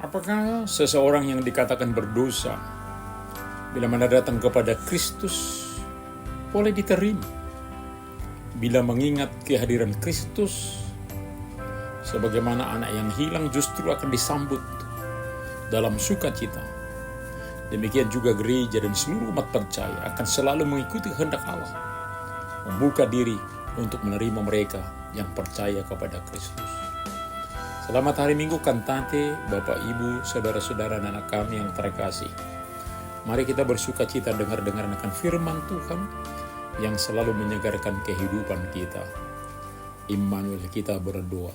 Apakah seseorang yang dikatakan berdosa bila mana datang kepada Kristus boleh diterima? Bila mengingat kehadiran Kristus sebagaimana anak yang hilang justru akan disambut dalam sukacita. Demikian juga gereja dan seluruh umat percaya akan selalu mengikuti kehendak Allah, membuka diri untuk menerima mereka yang percaya kepada Kristus. Selamat hari Minggu Kantate, Bapak, Ibu, Saudara-saudara, dan anak kami yang terkasih. Mari kita bersuka cita dengar-dengar akan firman Tuhan yang selalu menyegarkan kehidupan kita. Immanuel, kita berdoa.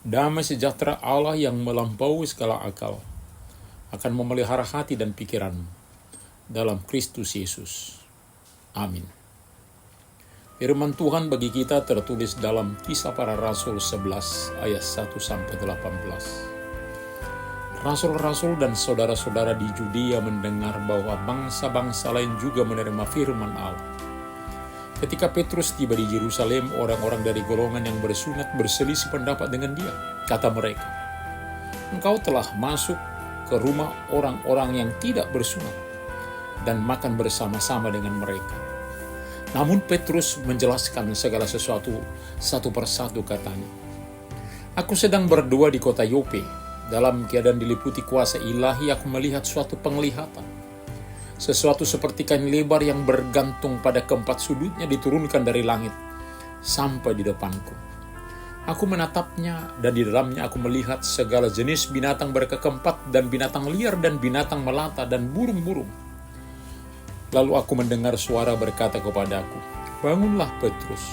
Damai sejahtera Allah yang melampaui segala akal akan memelihara hati dan pikiranmu dalam Kristus Yesus. Amin. Firman Tuhan bagi kita tertulis dalam Kisah Para Rasul 11 ayat 1-18. Rasul-rasul dan saudara-saudara di Yudea mendengar bahwa bangsa-bangsa lain juga menerima firman Allah. Ketika Petrus tiba di Yerusalem, orang-orang dari golongan yang bersunat berselisih pendapat dengan dia. Kata mereka, "Engkau telah masuk ke rumah orang-orang yang tidak bersunat dan makan bersama-sama dengan mereka." Namun Petrus menjelaskan segala sesuatu satu persatu, katanya, "Aku sedang berdoa di kota Yope. Dalam keadaan diliputi kuasa ilahi, aku melihat suatu penglihatan. Sesuatu seperti kain lebar yang bergantung pada keempat sudutnya diturunkan dari langit sampai di depanku. Aku menatapnya dan di dalamnya aku melihat segala jenis binatang berkeempat dan binatang liar dan binatang melata dan burung-burung. Lalu aku mendengar suara berkata kepadaku, 'Bangunlah Petrus,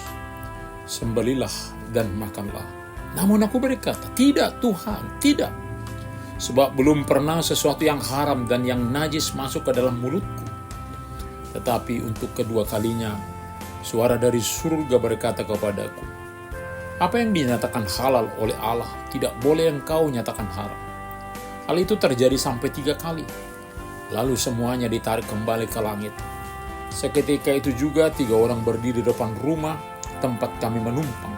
sembelilah dan makanlah.' Namun aku berkata, 'Tidak Tuhan, tidak. Sebab belum pernah sesuatu yang haram dan yang najis masuk ke dalam mulutku.' Tetapi untuk kedua kalinya, suara dari surga berkata kepadaku, 'Apa yang dinyatakan halal oleh Allah, tidak boleh engkau nyatakan haram.' Hal itu terjadi sampai 3 kali. Lalu semuanya ditarik kembali ke langit. Seketika itu juga 3 orang berdiri di depan rumah tempat kami menumpang.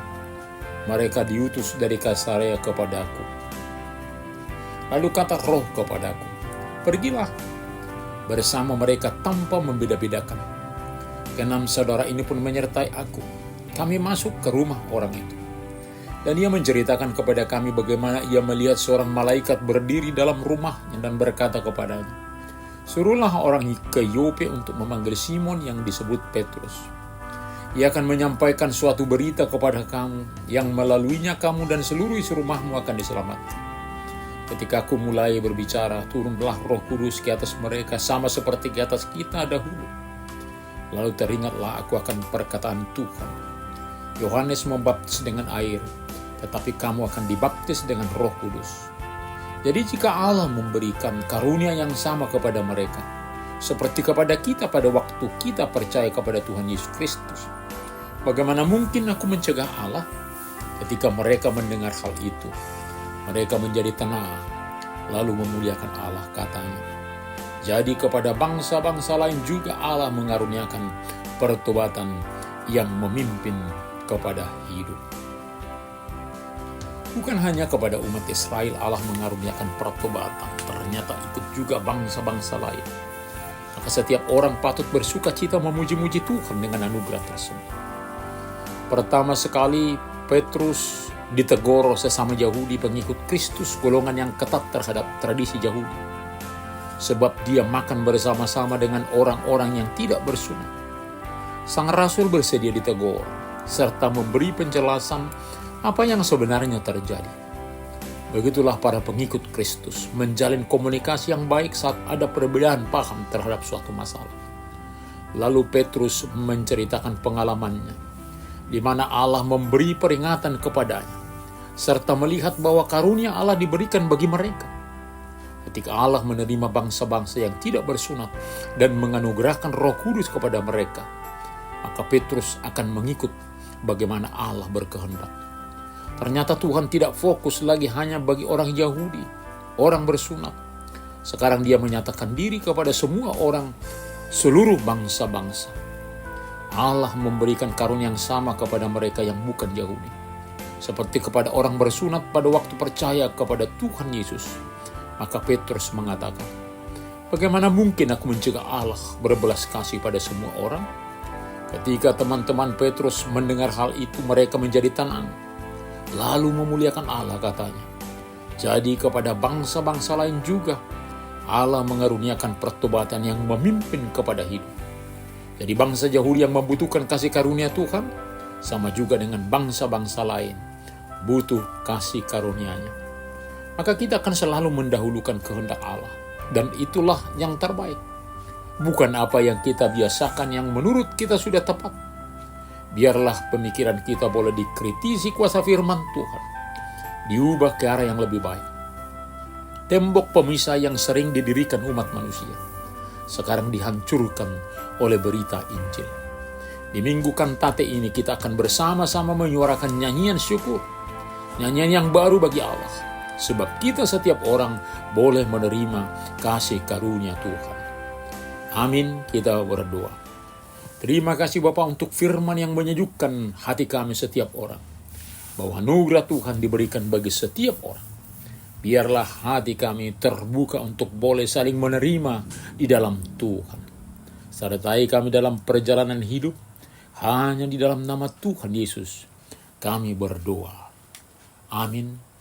Mereka diutus dari Kaisarea kepadaku. Lalu kata Roh kepadaku, 'Pergilah bersama mereka tanpa membeda-bedakan.' Keenam saudara ini pun menyertai aku. Kami masuk ke rumah orang itu. Dan ia menceritakan kepada kami bagaimana ia melihat seorang malaikat berdiri dalam rumahnya dan berkata kepadanya, 'Suruhlah orang ke Yope untuk memanggil Simon yang disebut Petrus. Ia akan menyampaikan suatu berita kepada kamu, yang melaluinya kamu dan seluruh isi rumahmu akan diselamatkan.' Ketika aku mulai berbicara, turunlah Roh Kudus ke atas mereka sama seperti ke atas kita dahulu. Lalu teringatlah aku akan perkataan Tuhan. Yohanes membaptis dengan air, tetapi kamu akan dibaptis dengan Roh Kudus. Jadi jika Allah memberikan karunia yang sama kepada mereka, seperti kepada kita pada waktu kita percaya kepada Tuhan Yesus Kristus, bagaimana mungkin aku mencegah Allah?" Ketika mereka mendengar hal itu, mereka menjadi tenang, lalu memuliakan Allah, katanya, "Jadi kepada bangsa-bangsa lain juga Allah mengaruniakan pertobatan yang memimpin kepada hidup." Bukan hanya kepada umat Israel Allah mengaruniakan pertobatan, ternyata ikut juga bangsa-bangsa lain. Maka setiap orang patut bersuka cita memuji-muji Tuhan dengan anugerah tersebut. Pertama sekali, Petrus ditegur sesama Yahudi pengikut Kristus, golongan yang ketat terhadap tradisi Yahudi. Sebab dia makan bersama-sama dengan orang-orang yang tidak bersunat. Sang Rasul bersedia ditegur, serta memberi penjelasan apa yang sebenarnya terjadi. Begitulah para pengikut Kristus menjalin komunikasi yang baik saat ada perbedaan paham terhadap suatu masalah. Lalu Petrus menceritakan pengalamannya, di mana Allah memberi peringatan kepadanya, serta melihat bahwa karunia Allah diberikan bagi mereka. Ketika Allah menerima bangsa-bangsa yang tidak bersunat dan menganugerahkan Roh Kudus kepada mereka, maka Petrus akan mengikut bagaimana Allah berkehendak. Ternyata Tuhan tidak fokus lagi hanya bagi orang Yahudi, orang bersunat. Sekarang dia menyatakan diri kepada semua orang, seluruh bangsa-bangsa. Allah memberikan karunia yang sama kepada mereka yang bukan Yahudi. Seperti kepada orang bersunat pada waktu percaya kepada Tuhan Yesus, Maka Petrus mengatakan, bagaimana mungkin aku mencegah Allah berbelas kasih pada semua orang? Ketika teman-teman Petrus mendengar hal itu, mereka menjadi tenang, lalu memuliakan Allah, katanya. Jadi kepada bangsa-bangsa lain juga, Allah mengaruniakan pertobatan yang memimpin kepada hidup. Jadi bangsa Yahudi yang membutuhkan kasih karunia Tuhan, sama juga dengan bangsa-bangsa lain, butuh kasih karunia-Nya. Maka kita akan selalu mendahulukan kehendak Allah, dan itulah yang terbaik. Bukan apa yang kita biasakan yang menurut kita sudah tepat. Biarlah pemikiran kita boleh dikritisi kuasa firman Tuhan, diubah ke arah yang lebih baik. Tembok pemisah yang sering didirikan umat manusia, sekarang dihancurkan oleh berita Injil. Di Minggu Kantate ini kita akan bersama-sama menyuarakan nyanyian syukur, nyanyian yang baru bagi Allah, sebab kita setiap orang boleh menerima kasih karunia Tuhan. Amin, kita berdoa. Terima kasih Bapa untuk firman yang menyejukkan hati kami setiap orang, bahwa anugerah Tuhan diberikan bagi setiap orang. Biarlah hati kami terbuka untuk boleh saling menerima di dalam Tuhan. Sertai kami dalam perjalanan hidup, hanya di dalam nama Tuhan Yesus kami berdoa. Amin.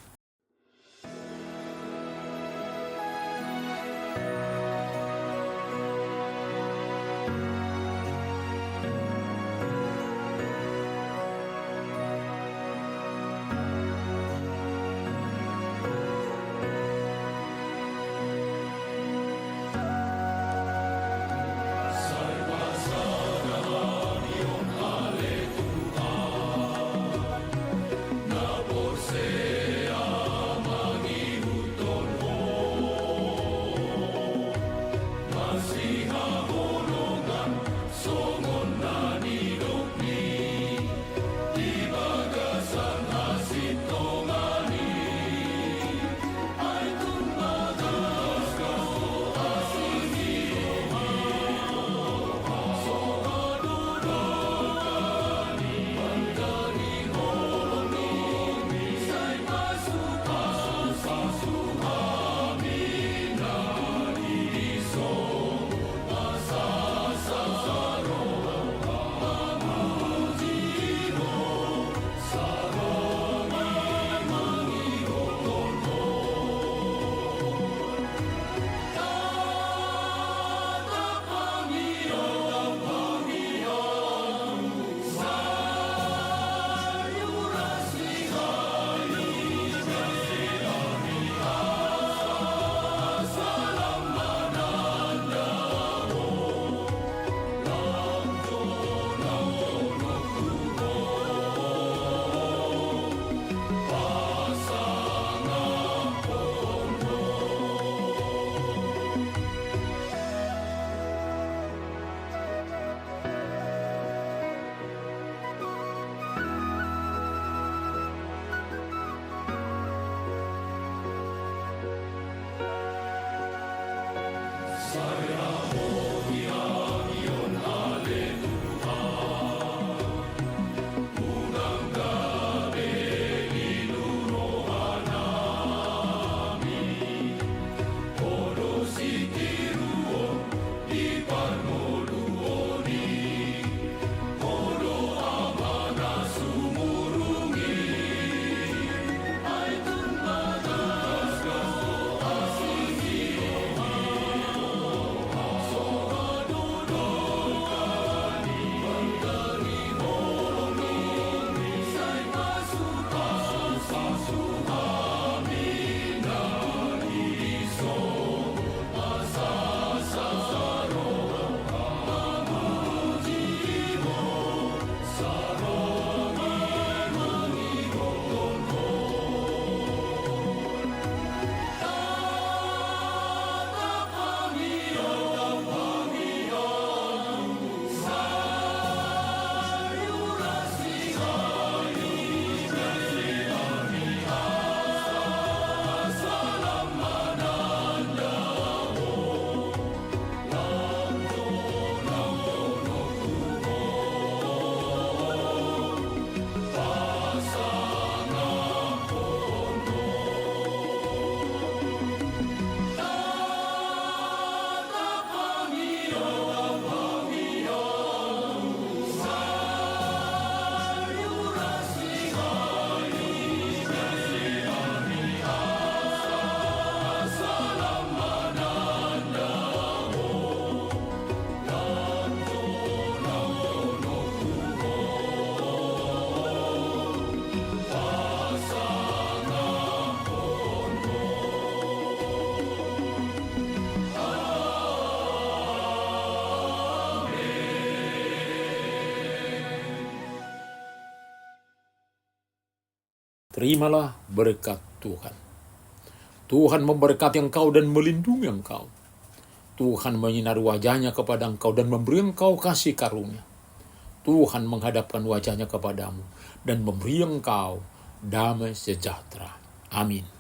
Terimalah berkat Tuhan. Tuhan memberkati engkau dan melindungi engkau. Tuhan menyinari wajahnya kepada engkau dan memberi engkau kasih karunia. Tuhan menghadapkan wajahnya kepadamu dan memberi engkau damai sejahtera. Amin.